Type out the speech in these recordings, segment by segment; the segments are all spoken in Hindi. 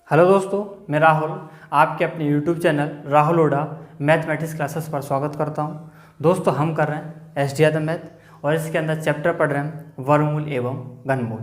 हेलो दोस्तों, मैं राहुल आपके अपने YouTube channel Rahul Oda mathematics classes पर स्वागत करता हूं। दोस्तों, हम कर रहे हैं SDR द मैथ और इसके अंदर चैप्टर पढ़ रहे हैं वर्गमूल एवं घनमूल।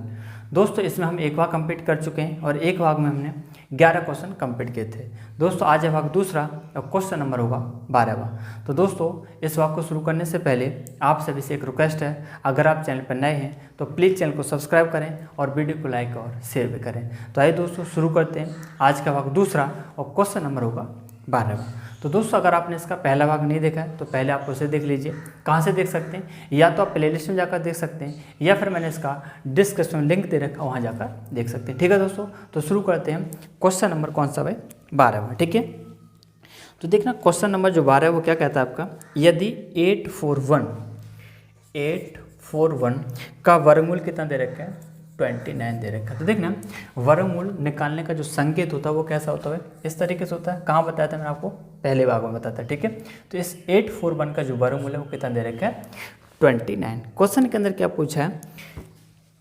दोस्तों, इसमें हम एक भाग कंप्लीट कर चुके हैं और एक भाग में हमने 11 क्वेश्चन कंप्लीट किए थे। दोस्तों, आज है भाग दूसरा और क्वेश्चन नंबर होगा 12वां। तो दोस्तों, इस भाग को शुरू करने से पहले आप सभी से एक रिक्वेस्ट है, अगर आप चैनल पर नए हैं तो प्लीज़ चैनल को सब्सक्राइब करें और वीडियो को लाइक और शेयर भी करें। तो आइए दोस्तों, शुरू करते हैं। आज का भाग दूसरा और क्वेश्चन नंबर होगा 12वां। तो दोस्तों, अगर आपने इसका पहला भाग नहीं देखा है तो पहले आप उसे देख लीजिए। कहाँ से देख सकते हैं? या तो आप प्लेलिस्ट में जाकर देख सकते हैं या फिर मैंने इसका डिस्क्रिप्शन में लिंक दे रखा, वहाँ जाकर देख सकते हैं। ठीक है दोस्तों, तो शुरू करते हैं। क्वेश्चन नंबर कौन सा भाई? 12वां। ठीक है, तो देखना क्वेश्चन नंबर जो 12 है वो क्या कहता है आपका, यदि 841 का वर्गमूल कितना दे रखा है? 29 दे रखा है। तो देखना, वर्गमूल निकालने का जो संकेत होता है वो कैसा होता है? इस तरीके से होता है। कहाँ बताया था मैंने आपको? पहले भाग में बताता है। ठीक है, तो इस 841 का जो वर्गमूल है वो कितना दे रखा है? 29। क्वेश्चन के अंदर क्या पूछा है?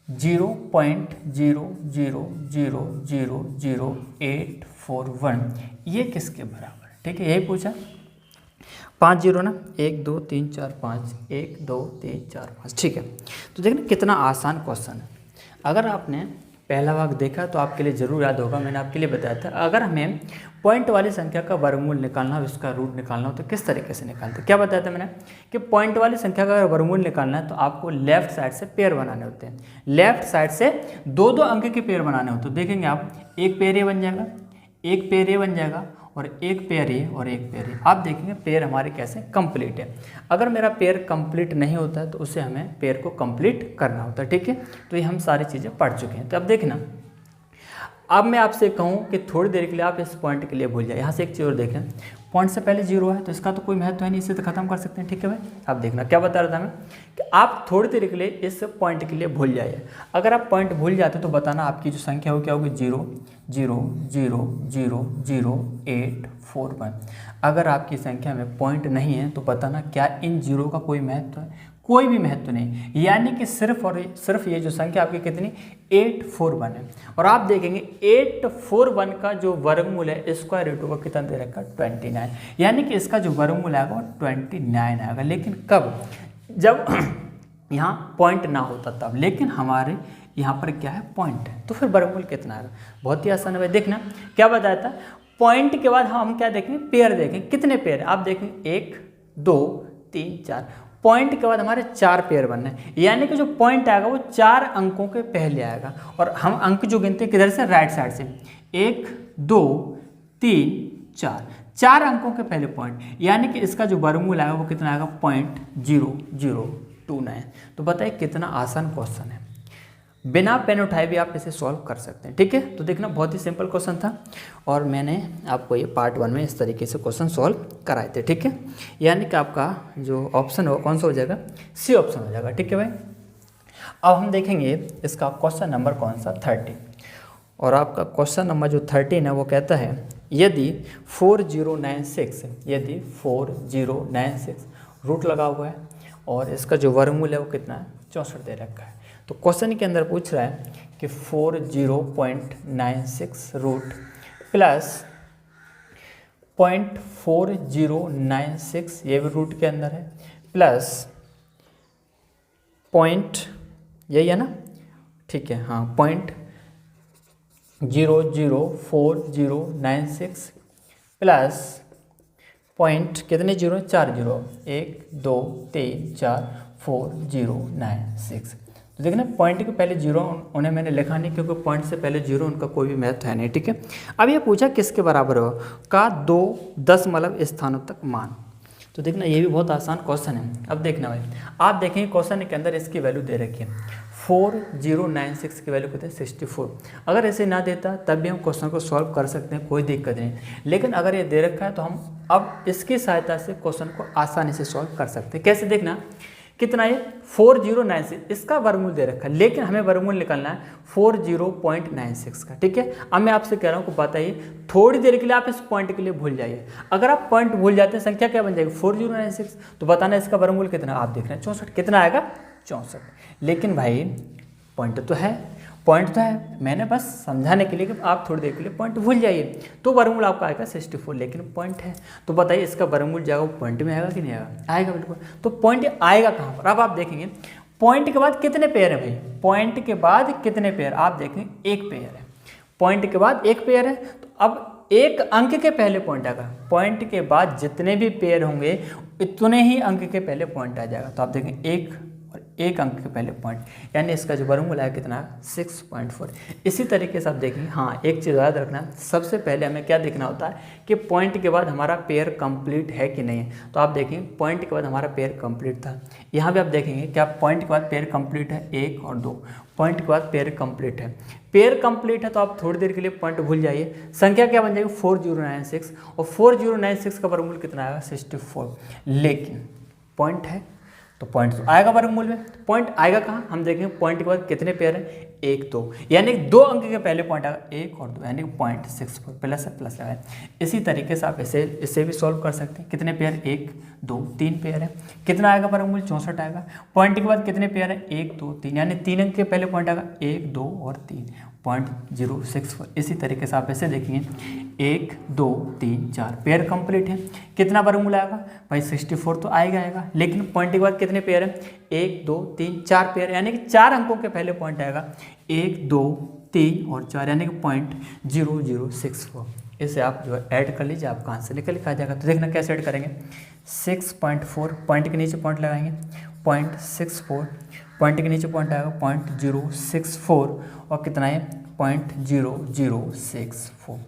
0.00000841 ये किसके बराबर है? ठीक है, यही पूछा। 5 जीरो ना, 1 2 3 4 5, 1 2 3 4 5। ठीक है, तो देखना कितना आसान क्वेश्चन है। अगर आपने पहला भाग देखा तो आपके लिए ज़रूर याद होगा, मैंने आपके लिए बताया था अगर हमें पॉइंट वाली संख्या का वर्गमूल निकालना हो, उसका रूट निकालना हो तो किस तरीके से निकालते हैं। क्या बताया था मैंने कि पॉइंट वाली संख्या का अगर वर्गमूल निकालना है तो आपको लेफ्ट साइड से पेयर बनाने होते हैं। लेफ्ट साइड से दो दो अंक के पेयर बनाने होते हैं। देखेंगे आप, एक पेयर ये बन जाएगा, एक पेयर ये बन जाएगा और एक पेयर ये और एक पेयर ये। आप देखेंगे पेयर हमारे कैसे कंप्लीट है। अगर मेरा पेयर कंप्लीट नहीं होता है तो उसे हमें पेयर को कंप्लीट करना होता है। ठीक है, तो ये हम सारी चीज़ें पढ़ चुके हैं। तो अब देखना, अब मैं आपसे कहूँ कि थोड़ी देर के लिए आप इस पॉइंट के लिए भूल जाए। यहाँ से एक चीज़ और देखें, पॉइंट से पहले 0 है तो इसका तो कोई महत्व है नहीं, इसे तो खत्म कर सकते हैं। ठीक है भाई, अब देखना क्या बता रहा था मैं कि आप थोड़ी देर के लिए इस पॉइंट के लिए भूल जाइए। अगर आप पॉइंट भूल जाते तो बताना आपकी जो संख्या हो क्या होगी? 0 0 0 0 0 8 4 1। अगर आपकी संख्या में पॉइंट नहीं है तो बताना क्या इन जीरो का कोई महत्व है? कोई भी महत्व नहीं, यानी कि सिर्फ और सिर्फ ये जो संख्या आपकी कितनी 841 है। और आप देखेंगे 841 का जो वर्गमूल है स्क्वायर रूट का कितना दे रखा? 29, यानी कि इसका जो वर्गमूल आएगा वो 29 आएगा। लेकिन कब? जब यहाँ पॉइंट ना होता तब। लेकिन हमारे यहाँ पर क्या है? पॉइंट है, तो फिर वर्गमूल कितना आएगा? बहुत ही आसान है। देखना क्या बताया था, पॉइंट के बाद हम क्या देखेंगे? पेयर देखेंगे। कितने पेयर? आप देखेंगे 1 2 3 4। पॉइंट के बाद हमारे 4 पेयर बनने हैं, यानी कि जो पॉइंट आएगा वो 4 अंकों के पहले आएगा। और हम अंक जो गिनते हैं किधर से? राइट साइड से। 1 2 3 4, 4 अंकों के पहले पॉइंट, यानी कि इसका जो वर्गमूल आएगा वो कितना आएगा? 0.0029। तो बताइए कितना आसान क्वेश्चन है। बिना पेन उठाए भी आप इसे सॉल्व कर सकते हैं। ठीक है, तो देखना बहुत ही सिंपल क्वेश्चन था और मैंने आपको ये पार्ट 1 में इस तरीके से क्वेश्चन सॉल्व कराए थे। ठीक है, यानी कि आपका जो ऑप्शन हो कौन सा हो जाएगा? सी ऑप्शन हो जाएगा। ठीक है भाई, अब हम देखेंगे इसका क्वेश्चन नंबर कौन सा? 30। और आपका क्वेश्चन नंबर जो 13 है वो कहता है, यदि 4096 रूट लगा हुआ है और इसका जो वर्गमूल है वो कितना है? 64 दे रखा है। तो क्वेश्चन के अंदर पूछ रहा है कि 40.96 रूट प्लस 0.4096, ये भी रूट के अंदर है, प्लस पॉइंट, यही है ना? ठीक है, हाँ, 0.004096 प्लस पॉइंट कितने जीरो? 4 जीरो, 1 2 3 4 4096। तो देखना पॉइंट के पहले 0 उन्हें मैंने लिखा नहीं क्योंकि पॉइंट से पहले 0 उनका कोई भी महत्व है नहीं। ठीक है, अब ये पूछा किसके बराबर हो का 2 दशमलव स्थानों तक मान। तो देखना ये भी बहुत आसान क्वेश्चन है। अब देखना भाई, आप देखेंगे क्वेश्चन के अंदर इसकी वैल्यू दे रखी है 4096 की वैल्यू कितनी? 64। अगर ऐसे ना देता तब भी हम क्वेश्चन को सॉल्व कर सकते हैं, कोई दिक्कत नहीं। लेकिन अगर ये दे रखा है तो हम अब इसकी सहायता से क्वेश्चन को आसानी से सॉल्व कर सकते हैं। कैसे? देखना कितना ये 4096, इसका वर्गमूल दे रखा है, लेकिन हमें वर्गमूल निकालना है 40.96 का। ठीक है, अब मैं आपसे कह रहा हूँ कि बताइए थोड़ी देर के लिए आप इस पॉइंट के लिए भूल जाइए। अगर आप पॉइंट भूल जाते हैं संख्या क्या बन जाएगी? 4096। तो बताना इसका वर्गमूल कितना? आप देख रहे हैं 64। कितना आएगा? 64। लेकिन भाई पॉइंट तो है, पॉइंट तो है, मैंने बस समझाने के लिए कि आप थोड़ी देर के लिए पॉइंट भूल जाइए। तो वर्गमूल आपका आएगा 64, लेकिन पॉइंट है तो बताइए इसका वर्गमूल जाएगा वो पॉइंट में आएगा कि नहीं आएगा? आएगा बिल्कुल। तो पॉइंट आएगा कहाँ पर? अब आप देखेंगे पॉइंट के बाद कितने पेयर है भाई, पॉइंट के बाद कितने पेयर, आप देखेंगे एक पेयर है, पॉइंट के बाद एक पेयर है। तो अब एक अंक के पहले पॉइंट आएगा, पॉइंट के बाद जितने भी पेयर होंगे इतने ही अंक के पहले पॉइंट आ जाएगा। तो आप देखें एक और एक अंक के पहले पॉइंट, यानी इसका जो वर्गमूल है कितना है 6.4। इसी तरीके से आप देखेंगे, हाँ एक चीज़ याद रखना, सबसे पहले हमें क्या देखना होता है कि पॉइंट के बाद हमारा पेयर कंप्लीट है कि नहीं है। तो आप देखेंगे पॉइंट के बाद हमारा पेयर कंप्लीट था, यहाँ भी आप देखेंगे क्या पॉइंट के बाद पेयर कंप्लीट है 1 और 2, पॉइंट के बाद पेयर कंप्लीट है। पेयर कंप्लीट है तो आप थोड़ी देर के लिए पॉइंट भूल जाइए, संख्या क्या बन जाएगी 4096, और 4096 का वर्गमूल कितना आएगा 64। लेकिन पॉइंट है तो पॉइंट तो आएगा वर्गमूल में, पॉइंट आएगा कहाँ, हम देखेंगे पॉइंट के बाद कितने पेयर हैं 1 2, यानी 2 अंक के पहले पॉइंट आएगा 1 और 2, यानी 0.64 प्लस है प्लस लगाए। इसी तरीके से आप इसे भी सॉल्व कर सकते हैं। कितने पेयर 1 2 3 पेयर है, कितना आएगा वर्गमूल 64 आएगा। पॉइंट के बाद कितने पेयर है 1 2 3, यानी 3 अंक के पहले पॉइंट आएगा 1 2 और 3, 0.064। इसी तरीके से आप ऐसे देखेंगे 1 2 3 4 पेयर कंप्लीट है, कितना वर्गमूल आएगा भाई 64 तो आएगा, लेकिन पॉइंट के बाद कितने पेयर है 1 2 3 4 पेयर, यानी कि 4 अंकों के पहले पॉइंट आएगा 1 2 3 और 4, यानी कि 0.0064। इसे आप जो है ऐड कर लीजिए, आपका आंसर निकल के आ जाएगा। तो देखना कैसे ऐड करेंगे, 6.4 पॉइंट के नीचे पॉइंट लगाएंगे 0.64, पॉइंट के नीचे पॉइंट आएगा 0.064 और कितना है 0.0064।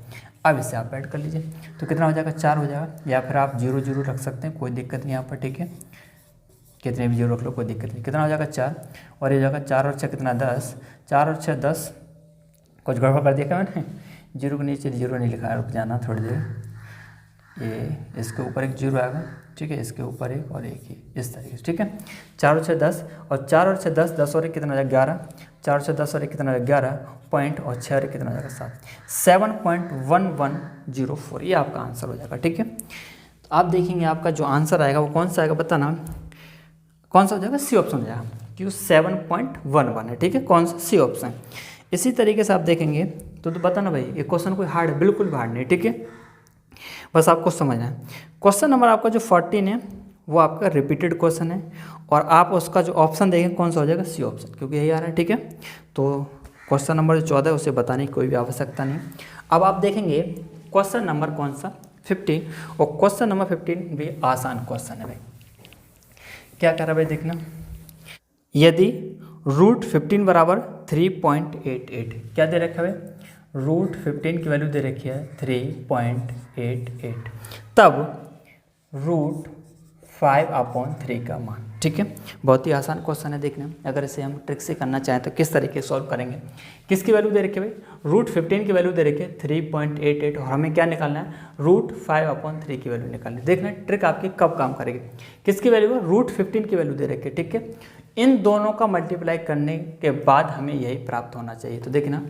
अब इसे आप ऐड कर लीजिए तो कितना हो जाएगा 4 हो जाएगा, या फिर आप 0 0 रख सकते हैं, कोई दिक्कत नहीं यहाँ पर, ठीक है कितने भी 0 रख लो कोई दिक्कत नहीं। कितना हो जाएगा 4 और ये जाएगा 4 और 6 कितना 10, 4 और 6 10, कुछ गड़बड़ कर दिया क्या मैंने, 0 के नीचे 0 नहीं लिखा है, रुक जाना थोड़ी देर, ये इसके ऊपर एक 0 आएगा, ठीक है इसके ऊपर एक और एक ही, इस तरीके से, ठीक है 4 और 6 10 और 4 और 6 10, 10 और 1 कितना हो जाएगा 11, 4 और 6 10 और 1 कितना हो जाएगा 11 पॉइंट और 6 और 1 कितना हो जाएगा 7.1104, ये आपका आंसर हो जाएगा, ठीक है। तो आप देखेंगे आपका जो आंसर आएगा वो कौन सा आएगा बताना, कौन सा हो जाएगा, सी ऑप्शन हो जाएगा, क्यों 7.11 है, ठीक है कौन सा, सी ऑप्शन। इसी तरीके से आप देखेंगे तो बताना भाई ये क्वेश्चन कोई हार्ड है, बिल्कुल भी हार्ड नहीं, ठीक है बस आपको समझना है। क्वेश्चन नंबर आपका जो 14 है वो आपका रिपीटेड क्वेश्चन है, और आप उसका जो ऑप्शन देखेंगे कौन सा हो जाएगा, सी ऑप्शन, क्योंकि यही आ रहा है, ठीक है। तो क्वेश्चन नंबर जो 14 है उसे बताने की कोई भी आवश्यकता नहीं। अब आप देखेंगे क्वेश्चन नंबर कौन सा 15, और क्वेश्चन नंबर 15 भी आसान क्वेश्चन है भाई। क्या कर रहा है भाई देखना, यदि √15 बराबर 3.88, क्या दे रखा है भाई, √15 की वैल्यू दे रखी है 3.88, तब √5/3 का मान, ठीक है बहुत ही आसान क्वेश्चन है देखने में। अगर इसे हम ट्रिक से करना चाहें तो किस तरीके से सॉल्व करेंगे, किसकी वैल्यू दे रखी है भाई, √15 की वैल्यू दे रखी है 3.88, और हमें क्या निकालना है √5/3 की वैल्यू निकालनी है। देखना ट्रिक आपकी कब काम करेगी, किसकी वैल्यू है √15 की वैल्यू दे रखी है, ठीक है इन दोनों का मल्टीप्लाई करने के बाद हमें यही प्राप्त होना चाहिए। तो देखना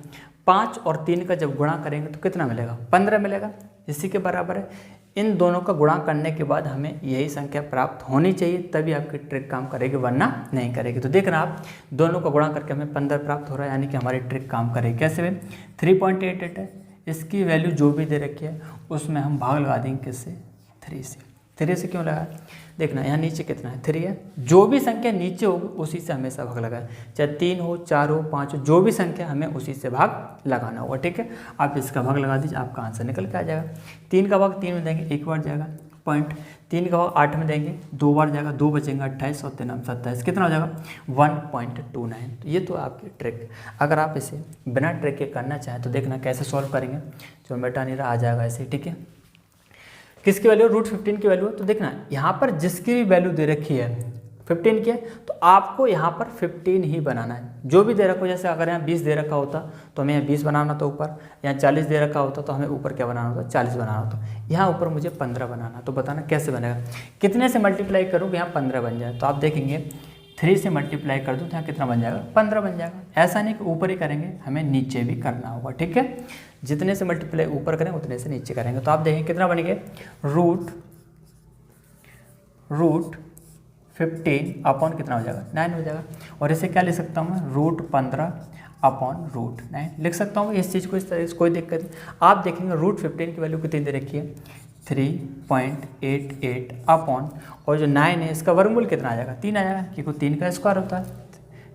5 और 3 का जब गुणा करेंगे तो कितना मिलेगा 15 मिलेगा, इसी के बराबर है। इन दोनों का गुणा करने के बाद हमें यही संख्या प्राप्त होनी चाहिए, तभी आपकी ट्रिक काम करेगी, वरना नहीं करेगी। तो देखना आप दोनों का गुणा करके हमें 15 प्राप्त हो रहा है, यानी कि हमारी ट्रिक काम करेगी। कैसे भाई 3.88 है, इसकी वैल्यू जो भी दे रखी है उसमें हम भाग लगा देंगे किससे 3 से। 3 से क्यों लगा, देखना यहाँ नीचे कितना है 3 है, जो भी संख्या नीचे होगी उसी से हमेशा भाग लगाए, चाहे 3 हो 4 हो 5 हो, जो भी संख्या हमें उसी से भाग लगाना होगा, ठीक है। आप इसका भाग लगा दीजिए, आपका आंसर निकल के आ जाएगा। 3 का भाग 3 में देंगे 1 बार जाएगा, पॉइंट 3 का भाग 8 में देंगे 2 बार जाएगा, 2 बचेंगे 28 और 3 27, कितना हो जाएगा 1.29। तो ये तो आपकी ट्रिक, अगर आप इसे बिना ट्रिक के करना चाहें तो देखना कैसे सॉल्व करेंगे, जो बेटा नहीं रहा आ जाएगा ऐसे, ठीक है। किसकी वैल्यू √15 की वैल्यू है, तो देखना यहाँ पर जिसकी भी वैल्यू दे रखी है 15 की है तो आपको यहाँ पर 15 ही बनाना है, जो भी दे रखा हो। जैसे अगर यहाँ 20 दे रखा होता तो हमें यहाँ 20 बनाना था ऊपर, यहाँ 40 दे रखा होता तो हमें ऊपर क्या बनाना होता 40 बनाना होता, यहाँ ऊपर मुझे 15 बनाना। तो बताना कैसे बनेगा, कितने से मल्टीप्लाई करूँ कि यहाँ 15 बन जाए। तो आप देखेंगे 3 से मल्टीप्लाई कर दूँ तो यहाँ कितना बन जाएगा 15 बन जाएगा। ऐसा नहीं कि ऊपर ही करेंगे, हमें नीचे भी करना होगा, ठीक है। जितने से मल्टीप्लाई ऊपर करें उतने से नीचे करेंगे। तो आप देखें कितना बनेंगे √15 अपॉन कितना हो जाएगा 9 हो जाएगा, और इसे क्या ले सकता हूँ मैं √15 अपॉन रूट 9 लिख सकता हूँ इस चीज़ को इस तरह से, कोई दिक्कत नहीं। आप देखेंगे रूट 15 की वैल्यू कितनी दे रखी है 3.88 अपॉन, और जो 9 है इसका वर्गमूल कितना आ जाएगा 3 आ जाएगा, क्योंकि 3 का स्क्वायर होता है,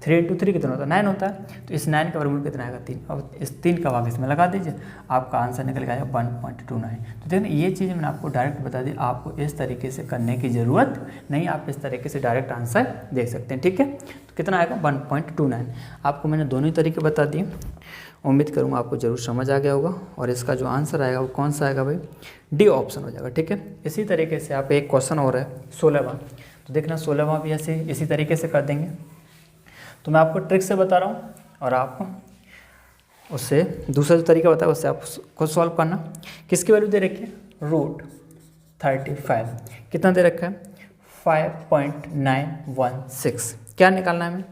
3 इंटू 3 कितना होता है 9 होता है, तो इस 9 का वर्गमूल कितना आएगा 3, और इस 3 का भाग इसमें लगा दीजिए, आपका आंसर निकल के आएगा 1.29। तो देखिए ये चीज़ मैंने आपको डायरेक्ट बता दी, आपको इस तरीके से करने की ज़रूरत नहीं, आप इस तरीके से डायरेक्ट आंसर दे सकते हैं, ठीक है। तो कितना आएगा 1.29। आपको मैंने दोनों ही तरीके बता दिए, उम्मीद करूँगा आपको जरूर समझ आ गया होगा, और इसका जो आंसर आएगा वो कौन सा आएगा भाई, डी ऑप्शन हो जाएगा, ठीक है। इसी तरीके से आप एक क्वेश्चन और है 16वां, तो देखना 16वां भी ऐसे इसी तरीके से कर देंगे। तो मैं आपको ट्रिक से बता रहा हूँ, और आप उससे दूसरा जो तरीका बताया उससे आप खुद सॉल्व करना। किसकी वैल्यू दे रखी है रूट 35, कितना दे रखा है 5.916, क्या निकालना है हमें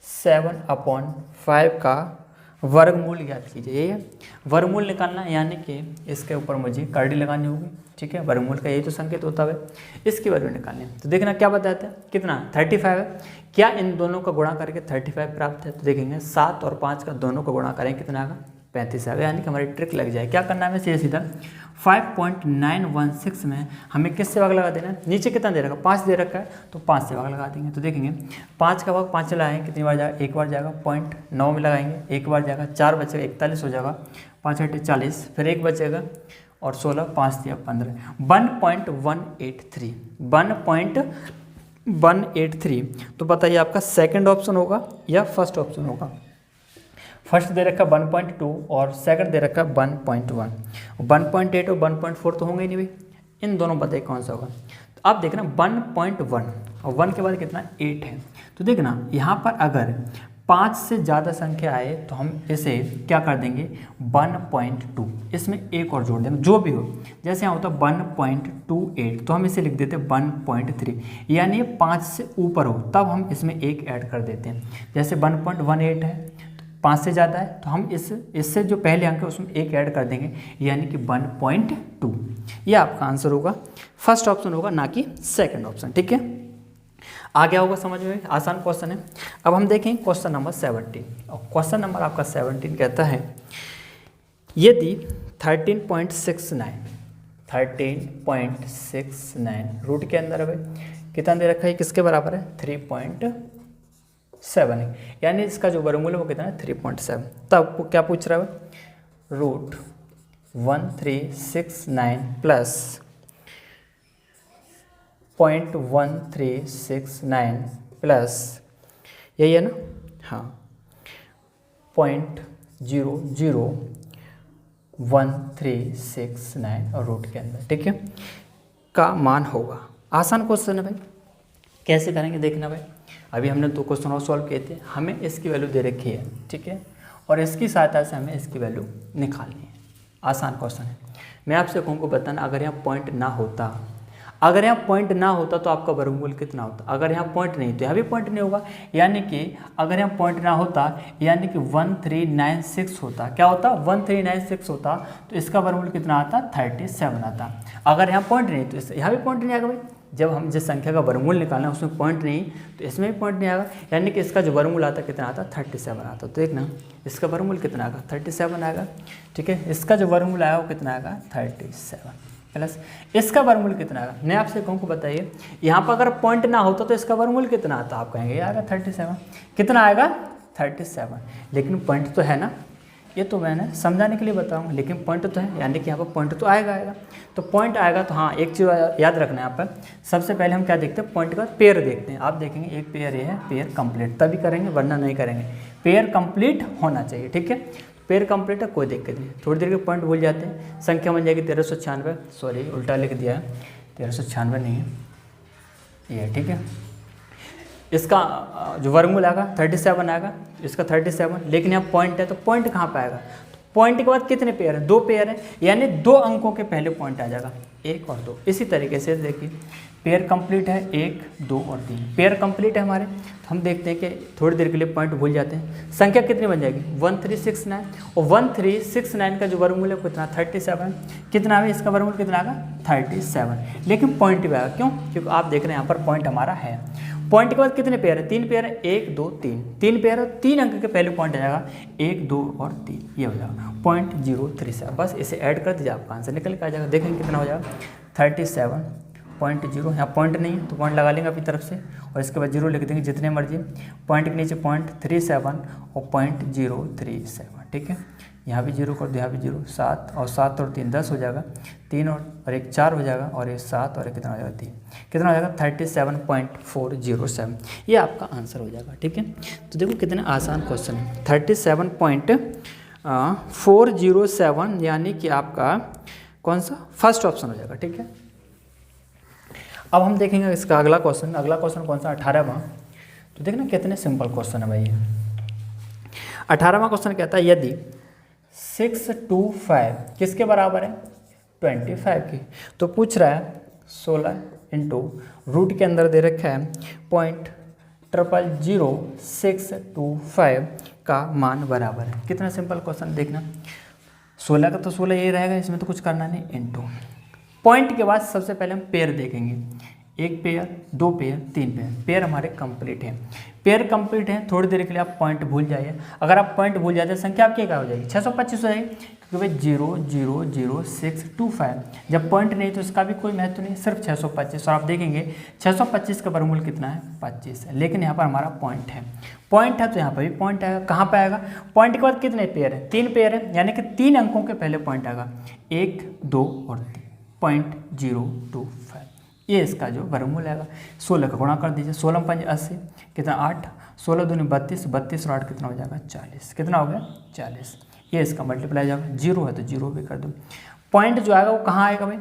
7/5 का वर्गमूल ज्ञात कीजिए, यही है वर्गमूल निकालना है, यानी कि इसके ऊपर मुझे कर्डी लगानी होगी, ठीक है। वर्गमूल का यही तो संकेत होता है, इसकी वैल्यू निकालनी है। तो देखना क्या बताता है, कितना 35 है, क्या इन दोनों का गुणा करके 35 प्राप्त है, तो देखेंगे 7 और 5 का दोनों का गुणा करेंगे कितना आएगा 35 आएगा, यानी कि हमारी ट्रिक लग जाए। क्या करना है हमें सीधा सीधा 5.916 में हमें किससे भाग लगा देना है, नीचे कितना दे रखा है 5 दे रखा है, तो 5 से भाग लगा देंगे। तो देखेंगे 5 का भाग 5 से लगाएंगे कितनी बार जाएगा, एक बार जाएगा 0.9 में लगाएंगे, एक बार जाएगा 4 बचेगा 41 हो जाएगा, 5 8 40, फिर एक बचेगा और 16 5 दिया 15, 1.183 1.183। तो बताइए आपका सेकंड ऑप्शन होगा या फर्स्ट ऑप्शन होगा। फर्स्ट दे रखा 1.2 और सेकंड दे रखा 1.1, 1.8 और 1.4 तो होंगे ही नहीं भाई, इन दोनों बताइए कौन सा होगा। तो आप देखना 1.1 और 1 के बाद कितना 8 है, तो देखना यहाँ पर अगर 5 से ज़्यादा संख्या आए तो हम इसे क्या कर देंगे 1.2, इसमें एक और जोड़ देंगे जो भी हो, जैसे यहाँ होता 1.28 तो हम इसे लिख देते 1.3, यानी 5 से ऊपर हो तब हम इसमें एक ऐड कर देते हैं। जैसे 1.18 है, 5 से ज़्यादा है तो हम इससे जो पहले अंक है उसमें एक ऐड कर देंगे, यानी कि 1.2। ये आपका आंसर होगा, फर्स्ट ऑप्शन होगा ना कि सेकंड ऑप्शन, ठीक है। आ गया होगा समझ में, आसान क्वेश्चन है। अब हम देखें क्वेश्चन नंबर 17, और क्वेश्चन नंबर आपका 17 कहता है यदि 13.69 रूट के अंदर है कितना दे रखा है, किसके बराबर है 3.7 है, यानी इसका जो वर्गमूल है वो कितना है 3.7। तब क्या पूछ रहा है रूट 1369 प्लस 0.1369 प्लस यही है ना, हाँ 0.00139 और रूट के अंदर, ठीक है, का मान होगा। आसान क्वेश्चन है भाई, कैसे करेंगे देखना भाई। अभी हमने 2 क्वेश्चन और सॉल्व किए थे, हमें इसकी वैल्यू दे रखी है, ठीक है, और इसकी सहायता से हमें इसकी वैल्यू निकालनी है। आसान क्वेश्चन है। मैं आपसे कहूँगा बताना, अगर यहाँ पॉइंट ना होता, अगर यहाँ पॉइंट ना होता तो आपका वर्गमूल कितना होता, अगर यहाँ पॉइंट नहीं तो यहाँ भी पॉइंट नहीं होगा, यानी कि अगर यहाँ पॉइंट ना होता यानी कि 1396 होता, क्या होता 1396 होता, तो इसका वर्गमूल कितना आता 37 आता। अगर यहाँ पॉइंट नहीं तो यहाँ भी पॉइंट नहीं आएगा भाई, जब हम जिस संख्या का वर्गमूल निकालना है उसमें पॉइंट नहीं तो इसमें भी पॉइंट नहीं आएगा, यानी कि इसका जो वर्गमूल आता कितना आता 37 आता। तो देखना इसका वर्गमूल कितना आएगा 37 आएगा, ठीक है, इसका जो वर्गमूल आएगा वो कितना आएगा 37 प्लस इसका वर्गमूल कितना आएगा। मैं आपसे कहूँ को बताइए, यहाँ पर अगर पॉइंट ना होता तो इसका वर्गमूल कितना आता, आप कहेंगे आएगा 37, कितना आएगा 37, लेकिन पॉइंट तो है ना, ये तो मैंने समझाने के लिए बताऊंगा, लेकिन पॉइंट तो है, यानी कि यहाँ पर पॉइंट तो आएगा। तो पॉइंट आएगा तो हाँ एक चीज़ याद रखना है यहाँ पर, सबसे पहले हम क्या देखते हैं पॉइंट का पेयर देखते हैं। आप देखेंगे एक पेयर ये है, पेयर कंप्लीट तभी करेंगे वरना नहीं करेंगे, पेयर कंप्लीट होना चाहिए, ठीक है। पेयर कंप्लीट है कोई दिक्कत नहीं, थोड़ी देर के पॉइंट भूल जाते हैं, संख्या बन जाएगी 1396, सॉरी उल्टा लिख दिया है 1396 नहीं है ये, ठीक है। इसका जो वर्गमूल आएगा 37 आएगा, इसका 37, लेकिन यहाँ पॉइंट है तो पॉइंट कहाँ पे आएगा, तो पॉइंट के बाद कितने पेयर हैं 2 पेयर हैं, यानी 2 अंकों के पहले पॉइंट आ जाएगा 1 और 2। इसी तरीके से देखिए पेयर कंप्लीट है 1 2 और 3, पेयर कंप्लीट है हमारे, तो हम देखते हैं कि थोड़ी देर के लिए पॉइंट भूल जाते हैं। संख्या कितनी बन जाएगी 1369, और 1369 का जो वर्गमूल है कितना 37, कितना है इसका वर्गमूल कितना आएगा 37, लेकिन पॉइंट भी आएगा, क्यों, क्योंकि आप देख रहे हैं यहाँ पर पॉइंट हमारा है। पॉइंट के बाद कितने पेयर है, 3 पेयर है, 1 2 3, 3 पेयर है, 3 अंक के पहले पॉइंट आ जाएगा 1 2 और 3, ये हो जाएगा 0.037। बस इसे ऐड कर दीजिए, आपका आंसर निकल के आ जाएगा। देखेंगे कितना हो जाएगा 37.0। यहाँ पॉइंट नहीं है तो पॉइंट लगा लेंगे अपनी तरफ से और इसके बाद 0 लिख देंगे जितने मर्जी, पॉइंट के नीचे 0.37 और 0.037, ठीक है। यहाँ भी 0 कर दो, यहाँ भी 0, 7 और 7 और 3 10 हो जाएगा, 3 और 1 4 हो जाएगा और ये 7 और 1 कितना हो जाएगा 3, कितना हो जाएगा 37.407। ये आपका आंसर हो जाएगा, ठीक है। तो देखो कितने आसान क्वेश्चन है, 37.407 यानी कि आपका कौन सा फर्स्ट ऑप्शन हो जाएगा, ठीक है। अब हम देखेंगे इसका अगला क्वेश्चन कौन सा 18वां। तो देखना कितने सिंपल क्वेश्चन है भाई। 18वां क्वेश्चन कहता है यदि 625 किसके बराबर है, 25 की, तो पूछ रहा है 16 इंटू रूट के अंदर दे रखा है 0.00625 का मान बराबर है। कितना सिंपल क्वेश्चन देखना, 16 का तो 16 यही रहेगा, इसमें तो कुछ करना नहीं, इंटू पॉइंट के बाद सबसे पहले हम पेयर देखेंगे, 1 पेयर 2 पेयर 3 पेयर, पेयर हमारे कंप्लीट हैं। पेयर कंप्लीट है, थोड़ी देर के लिए आप पॉइंट भूल जाइए। अगर आप पॉइंट भूल जाते हैं संख्या आपकी क्या हो जाएगी, 625 हो जाएगी, क्योंकि भाई 0.00625। जब पॉइंट नहीं तो इसका भी कोई महत्व नहीं, सिर्फ 625। और आप देखेंगे 625 का वर्गमूल कितना है, 25 है, लेकिन यहाँ पर हमारा पॉइंट है तो यहाँ पर भी पॉइंट आएगा। कहाँ पर आएगा, पॉइंट के बाद कितने पेयर है, 3 पेयर है, यानी कि 3 अंकों के पहले पॉइंट आएगा, 1 2 और 3, 0.025। ये इसका जो वर्गमूल आएगा। 16 का गुणा कर दीजिए, 16 5 80, कितना 8, 16 दूनी 32, 32 और 8 कितना हो जाएगा 40, कितना हो गया 40। ये इसका मल्टीप्लाई जाएगा, 0 है तो 0 भी कर दो। पॉइंट जो आएगा वो कहाँ आएगा भाई,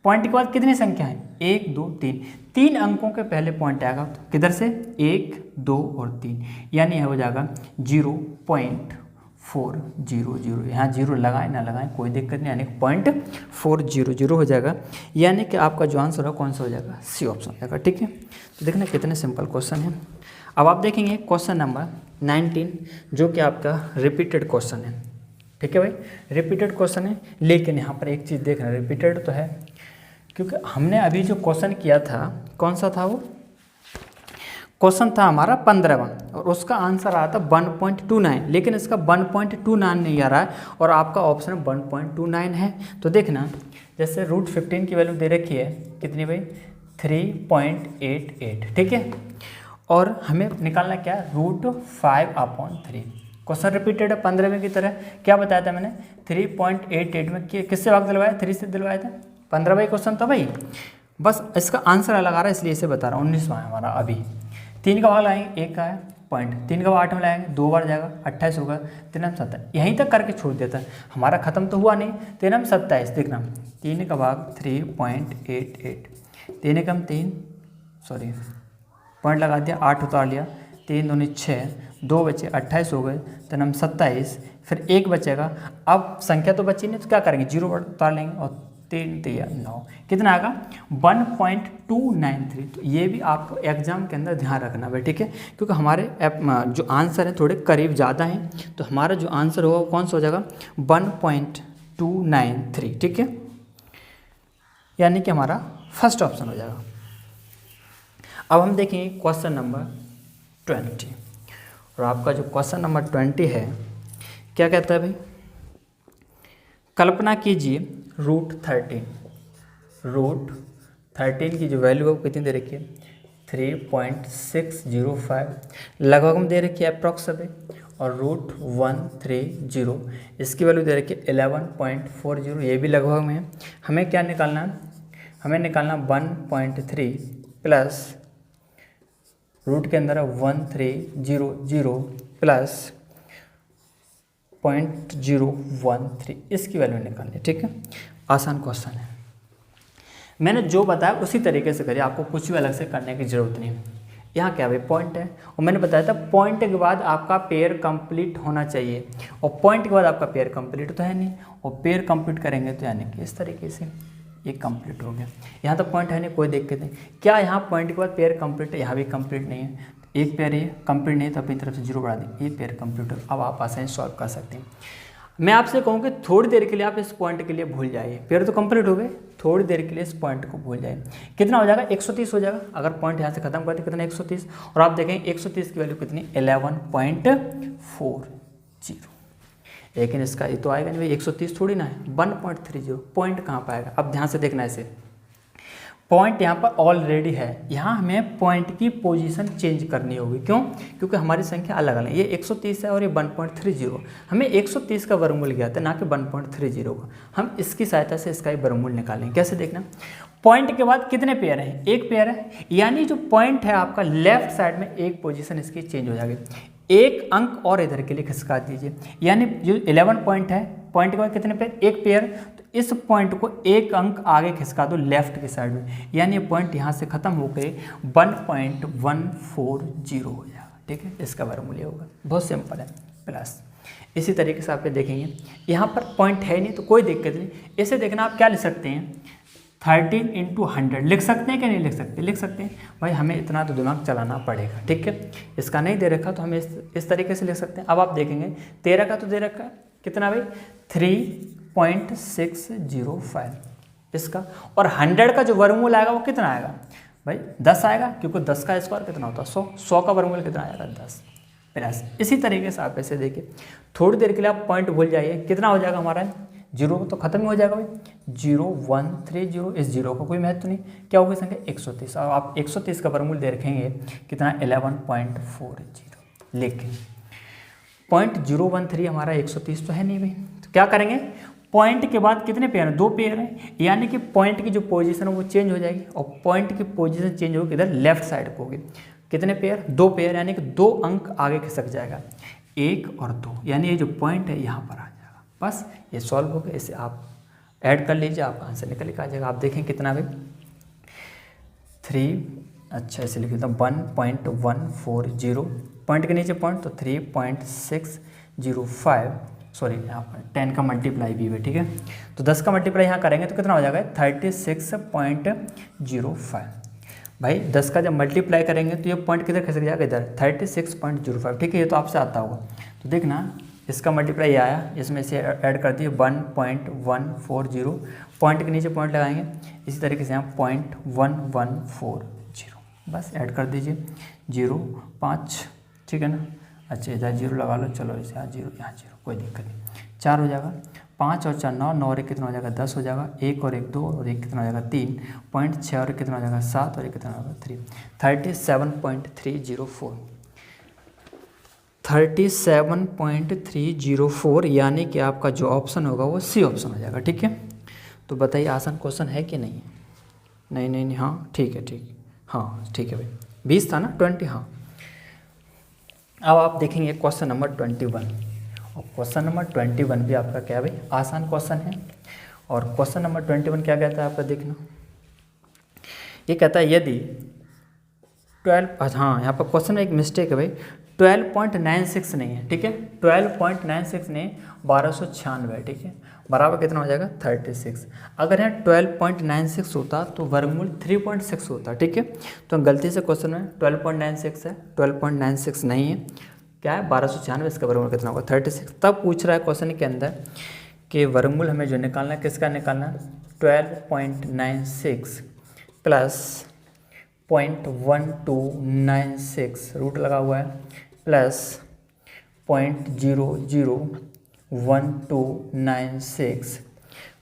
पॉइंट के बाद कितनी संख्या है, 1 2 3, 3 अंकों के पहले पॉइंट आएगा, तो किधर से 1 2 और 3, यानी यह हो जाएगा 0.400। यहाँ 0 लगाएं ना लगाएं कोई दिक्कत नहीं, यानी 0.400 हो जाएगा, यानी कि आपका जो आंसर है कौन सा हो जाएगा, सी ऑप्शन हो जाएगा, ठीक है। तो देखना कितने सिंपल क्वेश्चन है। अब आप देखेंगे क्वेश्चन नंबर 19, जो कि आपका रिपीटेड क्वेश्चन है, ठीक है भाई, रिपीटेड क्वेश्चन है। लेकिन यहाँ पर एक चीज़ देखना, रिपीटेड तो है क्योंकि हमने अभी जो क्वेश्चन किया था, कौन सा था वो क्वेश्चन था हमारा 15वां, और उसका आंसर आया था 1.29, लेकिन इसका 1.29 नहीं आ रहा है और आपका ऑप्शन 1.29 है। तो देखना, जैसे √15 की वैल्यू दे रखी है कितनी भाई, 3.88, ठीक है, और हमें निकालना क्या है, √5/3। क्वेश्चन रिपीटेड है 15वें की तरह। क्या बताया था मैंने, 3.88 में किससे भाग दिलवाया, 3 से दिलवाया था, 15वां क्वेश्चन था भाई। बस इसका आंसर अलग आ रहा है इसलिए इसे बता रहा हूँ। 19वां है हमारा अभी, 3 का भाग लाएंगे 1 का है पॉइंट, 3 का भाग 8 में लाएंगे 2 बार जाएगा, 28 होगा, 3 हम 27, यहीं तक करके छोड़ देता है, हमारा खत्म तो हुआ नहीं। 3 हम 27, देखना 3 का भाग 3.88, 3 का हम 3 पॉइंट लगा दिया, 8 उतार लिया, 3 दूनी 6, 2 बचे 28 हो गए, 3 हम 27, फिर 1 बचेगा। अब संख्या तो बची नहीं तो क्या करेंगे, 0 उतार लेंगे और 3 3 9, कितना आएगा 1.293। तो ये भी आपको एग्जाम के अंदर ध्यान रखना है, ठीक है, क्योंकि हमारे जो आंसर है थोड़े करीब ज़्यादा हैं, तो हमारा जो आंसर होगा वो कौन सा हो जाएगा 1.293, ठीक है, यानी कि हमारा फर्स्ट ऑप्शन हो जाएगा। अब हम देखेंगे क्वेश्चन नंबर 20, और आपका जो क्वेश्चन नंबर 20 है क्या कहता है भाई, कल्पना कीजिए √13 की जो वैल्यू है वो कितनी दे रखी है, 3.605 लगभग में दे रखी है अप्रॉक्सिमेट, और √130 इसकी वैल्यू दे रखी है 11.40, ये भी लगभग में है। हमें क्या निकालना है, हमें निकालना 1.3 प्लस रूट के अंदर 1300 प्लस 0.013, इसकी वैल्यू निकालनी, ठीक है। आसान क्वेश्चन है, मैंने जो बताया उसी तरीके से करिए, आपको कुछ भी अलग से करने की ज़रूरत नहीं है। यहाँ क्या भाई पॉइंट है, और मैंने बताया था पॉइंट के बाद आपका पेयर कंप्लीट होना चाहिए, और पॉइंट के बाद आपका पेयर कंप्लीट तो है नहीं, और पेयर कंप्लीट करेंगे तो यानी कि इस तरीके से ये कंप्लीट हो गया। यहाँ तो पॉइंट है नहीं, कोई दिक्कत नहीं। क्या यहाँ पॉइंट के बाद पेयर कंप्लीट है, यहाँ भी कंप्लीट नहीं है, एक पेयर ये कंप्लीट नहीं है तो अपनी तरफ से 0 बढ़ा दें, ये पेयर कंप्लीट हो। अब आप आसानी सॉल्व कर सकते हैं। मैं आपसे कहूँ कि थोड़ी देर के लिए आप इस पॉइंट के लिए भूल जाइए, पेयर तो कंप्लीट हो गए, थोड़ी देर के लिए इस पॉइंट को भूल जाइए। कितना हो जाएगा 130 हो जाएगा। अगर पॉइंट यहाँ से खत्म करते कितना 130, और आप देखें 130 की वैल्यू कितनी 11.40। लेकिन इसका ये तो आएगा नहीं भाई, 130 थोड़ी ना है, 1.30। पॉइंट कहाँ पर आएगा, अब ध्यान से देखना इसे। पॉइंट यहाँ पर ऑलरेडी है, यहाँ हमें पॉइंट की पोजीशन चेंज करनी होगी। क्यों? क्योंकि हमारी संख्या अलग अलग है, ये 130 है और ये 1.30। हमें 130 का वर्गमूल ज्ञात है, ना कि 1.30 का। हम इसकी सहायता से इसका ही वर्गमूल निकालेंगे। कैसे देखना, पॉइंट के बाद कितने पेयर हैं, एक पेयर है, यानी जो पॉइंट है आपका लेफ्ट साइड में एक पोजीशन इसकी चेंज हो जाएगी। एक अंक और इधर के लिए खिसका दीजिए, यानी जो 11 पॉइंट है, पॉइंट के बाद कितने पेयर, एक पेयर, तो इस पॉइंट को एक अंक आगे खिसका दो लेफ्ट के साइड में, यानी ये पॉइंट यहाँ से खत्म हो गए 1.140 हो जाएगा। ठीक है, इसका वर्गमूल ये होगा। बहुत सिंपल है। प्लस इसी तरीके से आप देखेंगे, यहाँ पर पॉइंट है नहीं तो कोई दिक्कत नहीं, इसे देखना आप क्या लिख सकते हैं, 13 × 100 लिख सकते हैं कि नहीं लिख सकते, लिख सकते हैं भाई, हमें इतना तो दिमाग चलाना पड़ेगा। ठीक है, इसका नहीं दे रखा तो हम इस तरीके से लिख सकते हैं। अब आप देखेंगे 13 का तो दे रखा है कितना भाई 3.605 इसका, और 100 का जो वर्गमूल आएगा वो कितना आएगा भाई 10 आएगा, क्योंकि 10 का स्क्वायर कितना होता है 100, 100 का वर्गमूल कितना आएगा 10। प्लस इसी तरीके से आप ऐसे देखिए, थोड़ी देर के लिए आप पॉइंट भूल जाइए, कितना हो जाएगा हमारा 0 तो खत्म ही हो जाएगा भाई, 0130। इस 0 का कोई महत्व नहीं, क्या होगी संख्या 130, और आप 130 का वर्गमूल दे रखेंगे कितना 11.40। लेकिन 0.013 हमारा 130 तो है नहीं भाई, तो क्या करेंगे, पॉइंट के बाद कितने पेयर हैं, 2 पेयर हैं, यानी कि पॉइंट की जो पोजीशन है वो चेंज हो जाएगी, और पॉइंट की पोजीशन चेंज होगी इधर लेफ्ट साइड को होगी। कितने पेयर, 2 पेयर, यानी कि 2 अंक आगे खिसक जाएगा, 1 और 2, यानी ये जो पॉइंट है यहाँ पर आ जाएगा। बस ये सॉल्व हो गया, इसे आप ऐड कर लीजिए, आपका आंसर निकल के आ जाएगा। आप देखें कितना भाई 3, अच्छा इसे लिख देता हूँ 1.140, पॉइंट के नीचे पॉइंट तो 3.605, सॉरी यहाँ पर 10 का मल्टीप्लाई भी है। ठीक है, तो 10 का मल्टीप्लाई यहाँ करेंगे तो कितना हो जाएगा 36.05। भाई 10 का जब मल्टीप्लाई करेंगे तो ये पॉइंट किधर खिसक जाएगा, इधर 36.05। ठीक है, ये तो आपसे आता होगा, तो देखना इसका मल्टीप्लाई आया, इसमें से ऐड कर दिए 1.140, पॉइंट के नीचे पॉइंट लगाएंगे, इसी तरीके से यहाँ 0.1140, बस ऐड कर दीजिए 0.5। ठीक है ना, अच्छा इधर 0 लगा लो, चलो इसे यहाँ 0 यहाँ 0, कोई दिक्कत नहीं, 4 हो जाएगा, 5 और 4 9, 9 और 1 कितना हो जाएगा 10 हो जाएगा, 1 और 1 2 और 1 कितना हो जाएगा 3, 0.6 और 1 कितना हो जाएगा 7 और 1 कितना होगा 3, 37.304, 37.304, यानी कि आपका जो ऑप्शन होगा वो सी ऑप्शन हो जाएगा। ठीक है, तो बताइए आसान क्वेश्चन है कि नहीं, नहीं नहीं नहीं, हाँ ठीक है, ठीक, हाँ ठीक है भाई, 20 था ना 20, हाँ। अब आप देखेंगे क्वेश्चन नंबर 21, और क्वेश्चन नंबर 21 भी आपका क्या भाई आसान क्वेश्चन है। और क्वेश्चन नंबर 21 क्या कहता है आपका देखना, ये कहता है यदि 12, हाँ यहाँ पर क्वेश्चन में एक मिस्टेक है भाई, 12.96 नहीं है। ठीक है, 12.96 नहीं, 1296। ठीक है, बराबर कितना हो जाएगा 36। अगर यहाँ 12.96 होता तो वर्गमूल 3.6 होता। ठीक है, तो गलती से क्वेश्चन में 12.96 है, 12.96 नहीं है, क्या है 1296, इसका वर्गमूल कितना होगा 36। तब पूछ रहा है क्वेश्चन के अंदर कि वर्गमूल हमें जो निकालना है किसका निकालना है, 12.96 प्लस 0.1296 रूट लगा हुआ है प्लस 0.001296,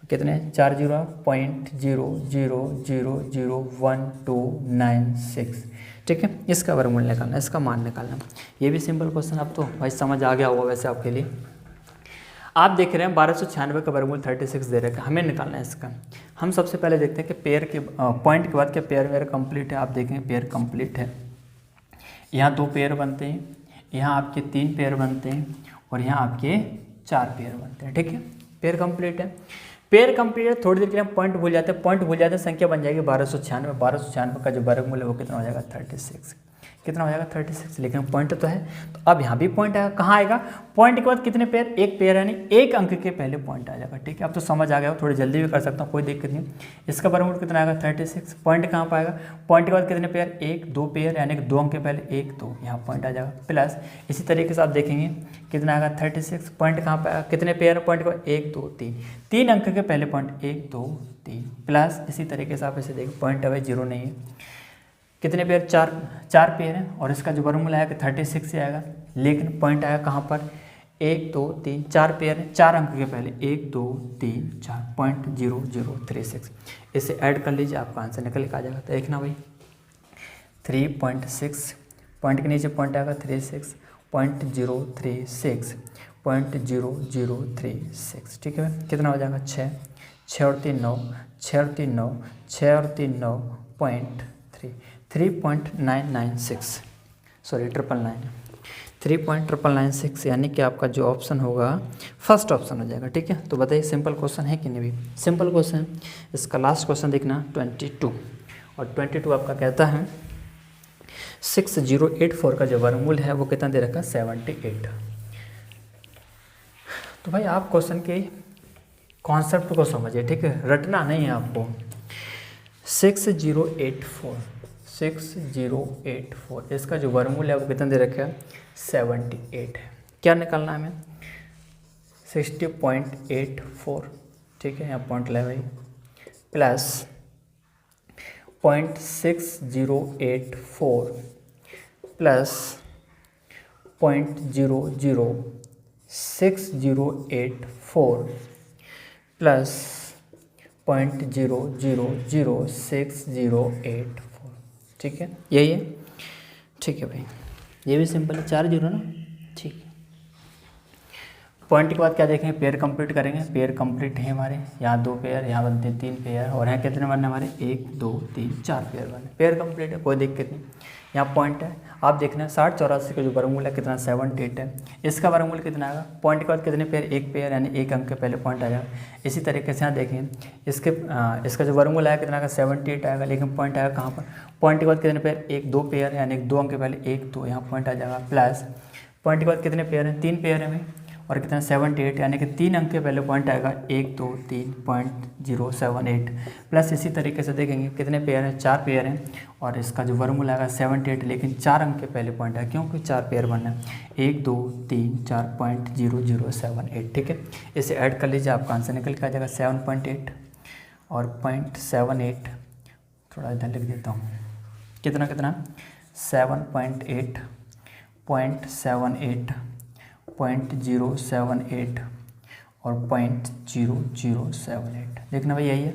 कितने 4 0, 0.00001296। ठीक है, इसका वर्गमूल निकालना, इसका मान निकालना। ये भी सिंपल क्वेश्चन, अब तो भाई समझ आ गया होगा वैसे आपके लिए। आप देख रहे हैं 1296 का वर्गमूल 36 दे रखा है, हमें निकालना है इसका। हम सबसे पहले देखते हैं कि पेयर के पॉइंट के बाद क्या पेयर वेयर कंप्लीट है। आप देखेंगे पेयर कंप्लीट है, यहाँ 2 पेयर बनते हैं, यहाँ आपके 3 पेयर बनते हैं, और यहाँ आपके 4 पेयर बनते हैं। ठीक है, पेयर कंप्लीट है। पेयर कंप्लीट है, थोड़ी देर के लिए हम पॉइंट भूल जाते हैं, पॉइंट भूल जाते हैं, संख्या बन जाएगी 1296। 1296 का जो वर्गमूल है वो कितना हो जाएगा 36। कितना हो जाएगा 36, लेकिन पॉइंट तो है, तो अब यहाँ भी पॉइंट आएगा। कहाँ आएगा? पॉइंट के बाद कितने पेयर? एक पेयर, यानी एक अंक के पहले पॉइंट आ जाएगा। ठीक है, अब तो समझ आ गया हो, थोड़ी जल्दी भी कर सकता हूँ, कोई दिक्कत नहीं। इसका वर्गमूल कितना आएगा? 36। पॉइंट कहाँ पर आएगा? पॉइंट के बाद कितने पेयर? एक, दो पेयर, यानी कि 2 अंक के पहले 1 2, यहाँ पॉइंट आ जाएगा। प्लस इसी तरीके से आप देखेंगे कितना आएगा? 36। पॉइंट कहाँ पर आएगा? कितने पेयर? पॉइंट के बाद 1 2 3, 3 अंक के पहले पॉइंट 1 2 3, प्लस इसी तरीके से आप इसे देखें, पॉइंट अभी 0 नहीं है, कितने पेयर? 4 पेयर हैं, और इसका जो वर्गमूल आएगा 36 से आएगा, लेकिन पॉइंट आएगा कहाँ पर? 1 2 3, 4 पेयर हैं, 4 अंक के पहले 1 2 3 4, पॉइंट 0036। इसे ऐड कर लीजिए, आपका आंसर निकल के आ जाएगा। तो देखना भाई 3.6, पॉइंट के नीचे पॉइंट आएगा 36, 0.036, 0.0036। ठीक है, कितना हो जाएगा? 6, 6 और 3 9, 6 और 3 9, 6 और 3 9, 3.996, सॉरी 3.996, यानी कि आपका जो ऑप्शन होगा फर्स्ट ऑप्शन हो जाएगा। ठीक है, तो बताइए सिंपल क्वेश्चन है कि नहीं भी? Simple question. इसका लास्ट क्वेश्चन देखना 22, और 22 आपका कहता है 6084 का जो वर्गमूल है वो कितना दे रखा है? 78। तो भाई आप क्वेश्चन के कॉन्सेप्ट को समझिए, ठीक है, रटना नहीं है आपको। 6084, इसका जो वर्गमूल है वो कितना दे रखा है? 78 है। क्या निकालना है हमें? 60.84, ठीक है, यहाँ पॉइंट ले भाई, प्लस 0.6084 प्लस 0.06084 प्लस 0.006084। ठीक है, यही है। ठीक है भाई, ये भी सिंपल है, 4 जीरो ना। ठीक है, पॉइंट के बाद क्या देखेंगे? पेयर कंप्लीट करेंगे। पेयर कंप्लीट है हमारे, यहाँ 2 पेयर, यहाँ बनते हैं 3 पेयर, और यहाँ कितने बनने हमारे? 1 2 3 4 पेयर बने। पेयर कंप्लीट है, कोई दिक्कत नहीं। यहाँ पॉइंट है, आप देखना 6084 का जो वर्गमूल है कितना? 78 है। इसका वर्गमूल कितना आएगा? पॉइंट के बाद कितने पेयर? एक पेयर, यानी एक अंक के पहले पॉइंट आ जाएगा। इसी तरीके से यहाँ देखें, इसका जो वर्गमूल आएगा कितना आएगा? 78 आएगा, लेकिन पॉइंट आएगा कहाँ पर? पॉइंट के बाद कितने पेयर? एक, दो पेयर, यानी 2 अंक के पहले 1 2, यहाँ पॉइंट आ जाएगा। प्लस पॉइंट के बाद कितने पेयर हैं? 3 पेयर है, और कितना? 78, यानी कि 3 अंक के पहले पॉइंट आएगा 1 2 3, 0.078। प्लस इसी तरीके से देखेंगे कितने पेयर हैं? 4 पेयर हैं, और इसका जो वर्गमूल आएगा 78, लेकिन 4 अंक के पहले पॉइंट है, क्योंकि 4 पेयर बनना है, 1 2 3 4, 0.0078। ठीक है, इसे ऐड कर लीजिए, आपका आंसर निकल के आ जाएगा 7.8 और 0.78, थोड़ा इधर लिख देता हूँ, कितना 7.8, 0.78, 0.078 और 0.0078। देखना भाई यही है,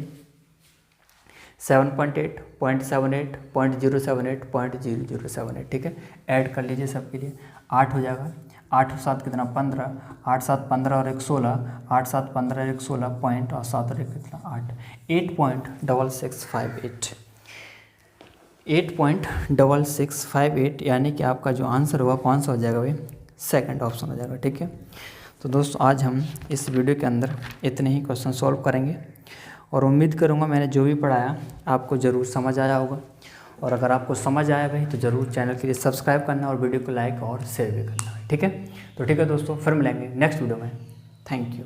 7.8, 0.78, 0.078, 0.0078। ठीक है, ऐड कर लीजिए सबके लिए, 8 हो जाएगा। 8 और 7 कितना? 15, 8 7 15 और 1 16, 8 7 15 और 1 16, पॉइंट और 7 और 1 कितना? 8, 8.6658, 8.6658, यानी कि आपका जो आंसर हुआ कौन सा हो जाएगा भाई? सेकंड ऑप्शन हो जाएगा। ठीक है, तो दोस्तों आज हम इस वीडियो के अंदर इतने ही क्वेश्चन सॉल्व करेंगे, और उम्मीद करूँगा मैंने जो भी पढ़ाया आपको ज़रूर समझ आया होगा, और अगर आपको समझ आया भाई तो ज़रूर चैनल के लिए सब्सक्राइब करना और वीडियो को लाइक और शेयर भी करना। ठीक है, तो ठीक है दोस्तों, फिर मिलेंगे नेक्स्ट वीडियो में। Thank you.